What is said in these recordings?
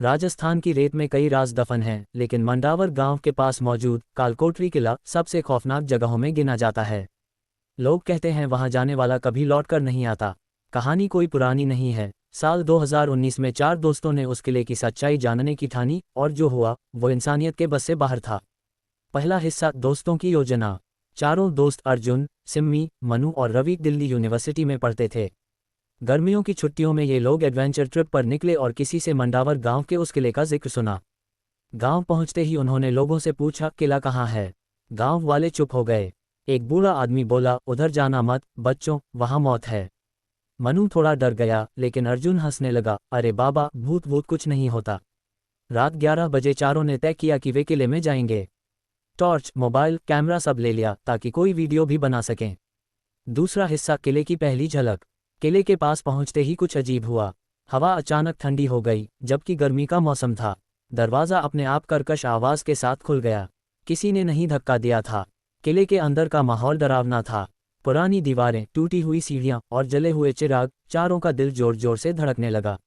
राजस्थान की रेत में कई राज दफन हैं, लेकिन मंडावर गांव के पास मौजूद कालकोटरी किला सबसे खौफनाक जगहों में गिना जाता है। लोग कहते हैं वहां जाने वाला कभी लौटकर नहीं आता। कहानी कोई पुरानी नहीं है। साल 2019 में 4 दोस्तों ने उस किले की सच्चाई जानने की ठानी, और जो हुआ वो इंसानियत के बस से बाहर था। पहला हिस्सा, दोस्तों की योजना। चारों दोस्त अर्जुन, सिम्मी, मनु और रवि दिल्ली यूनिवर्सिटी में पढ़ते थे। गर्मियों की छुट्टियों में ये लोग एडवेंचर ट्रिप पर निकले और किसी से मंडावर गांव के उस किले का जिक्र सुना। गांव पहुंचते ही उन्होंने लोगों से पूछा, किला कहाँ है? गांव वाले चुप हो गए। एक बूढ़ा आदमी बोला, उधर जाना मत बच्चों, वहां मौत है। मनु थोड़ा डर गया, लेकिन अर्जुन हंसने लगा, अरे बाबा, भूत भूत कुछ नहीं होता। रात 11 बजे चारों ने तय किया कि वे किले में जाएंगे। टॉर्च, मोबाइल, कैमरा सब ले लिया ताकि कोई वीडियो भी बना सकें। दूसरा हिस्सा, किले की पहली झलक। किले के पास पहुंचते ही कुछ अजीब हुआ। हवा अचानक ठंडी हो गई, जबकि गर्मी का मौसम था। दरवाज़ा अपने आप कर्कश आवाज़ के साथ खुल गया। किसी ने नहीं धक्का दिया था। किले के अंदर का माहौल डरावना था। पुरानी दीवारें, टूटी हुई सीढ़ियां और जले हुए चिराग, चारों का दिल जोर जोर से धड़कने लगा।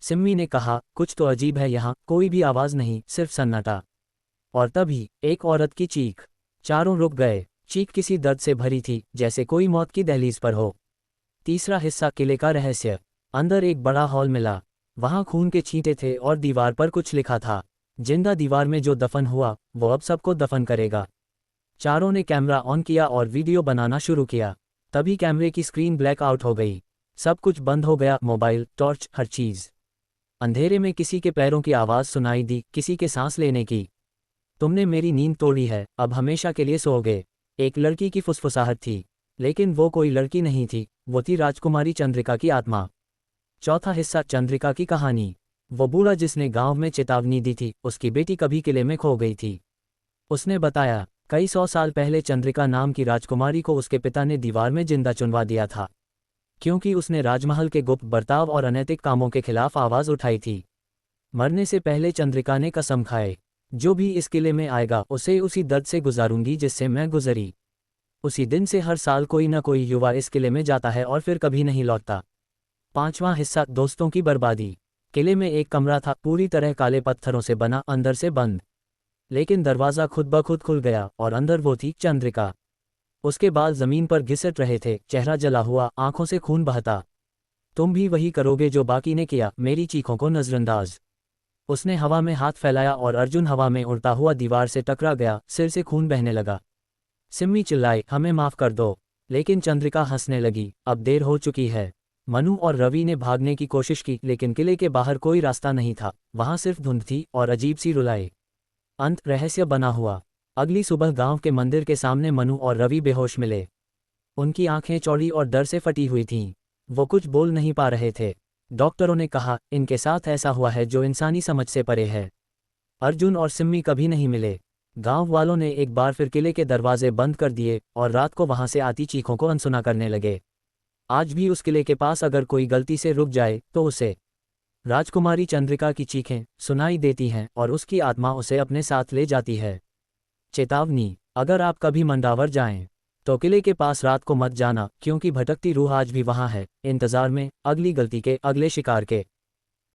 सिम्मी ने कहा, कुछ तो अजीब है यहाँ। कोई भी आवाज़ नहीं, सिर्फ सन्नाटा। और तभी एक औरत की चीख। चारों रुक गए। चीख किसी दर्द से भरी थी, जैसे कोई मौत की दहलीज पर हो। तीसरा हिस्सा, किले का रहस्य। अंदर एक बड़ा हॉल मिला। वहां खून के छींटे थे और दीवार पर कुछ लिखा था, जिंदा दीवार में जो दफन हुआ वो अब सबको दफन करेगा। चारों ने कैमरा ऑन किया और वीडियो बनाना शुरू किया। तभी कैमरे की स्क्रीन ब्लैक आउट हो गई। सब कुछ बंद हो गया, मोबाइल, टॉर्च, हर चीज। अंधेरे में किसी के पैरों की आवाज़ सुनाई दी, किसी के सांस लेने की। तुमने मेरी नींद तोड़ी है, अब हमेशा के लिए सोओगे। एक लड़की की फुसफुसाहट थी, लेकिन वो कोई लड़की नहीं थी, वो थी राजकुमारी चंद्रिका की आत्मा। चौथा हिस्सा, चंद्रिका की कहानी। वो बूढ़ा जिसने गांव में चेतावनी दी थी, उसकी बेटी कभी किले में खो गई थी। उसने बताया, कई 100 साल पहले चंद्रिका नाम की राजकुमारी को उसके पिता ने दीवार में जिंदा चुनवा दिया था, क्योंकि उसने राजमहल के गुप्त बर्ताव और अनैतिक कामों के खिलाफ आवाज़ उठाई थी। मरने से पहले चंद्रिका ने कसम खाए, जो भी इस किले में आएगा उसे उसी दर्द से गुजारूंगी जिससे मैं गुजरी। उसी दिन से हर साल कोई न कोई युवा इस किले में जाता है और फिर कभी नहीं लौटता। पांचवां हिस्सा, दोस्तों की बर्बादी। किले में एक कमरा था, पूरी तरह काले पत्थरों से बना, अंदर से बंद। लेकिन दरवाज़ा खुद ब खुद खुल गया और अंदर वो थी, चंद्रिका। उसके बाल जमीन पर घिसट रहे थे, चेहरा जला हुआ, आंखों से खून बहता। तुम भी वही करोगे जो बाकी ने किया, मेरी चीखों को नजरअंदाज। उसने हवा में हाथ फैलाया और अर्जुन हवा में उड़ता हुआ दीवार से टकरा गया, सिर से खून बहने लगा। सिम्मी चिल्लाई, हमें माफ कर दो। लेकिन चंद्रिका हंसने लगी, अब देर हो चुकी है। मनु और रवि ने भागने की कोशिश की, लेकिन किले के बाहर कोई रास्ता नहीं था। वहां सिर्फ धुंध थी और अजीब सी रुलाई। अंत, रहस्य बना हुआ। अगली सुबह गांव के मंदिर के सामने मनु और रवि बेहोश मिले। उनकी आंखें चौड़ी और डर से फटी हुई थीं। वो कुछ बोल नहीं पा रहे थे। डॉक्टरों ने कहा, इनके साथ ऐसा हुआ है जो इंसानी समझ से परे है। अर्जुन और सिम्मी कभी नहीं मिले। गांव वालों ने एक बार फिर किले के दरवाजे बंद कर दिए और रात को वहां से आती चीखों को अनसुना करने लगे। आज भी उस किले के पास अगर कोई गलती से रुक जाए तो उसे राजकुमारी चंद्रिका की चीखें सुनाई देती हैं और उसकी आत्मा उसे अपने साथ ले जाती है। चेतावनी, अगर आप कभी मंडावर जाएं तो किले के पास रात को मत जाना, क्योंकि भटकती रूह आज भी वहां है, इंतजार में अगली गलती के, अगले शिकार के।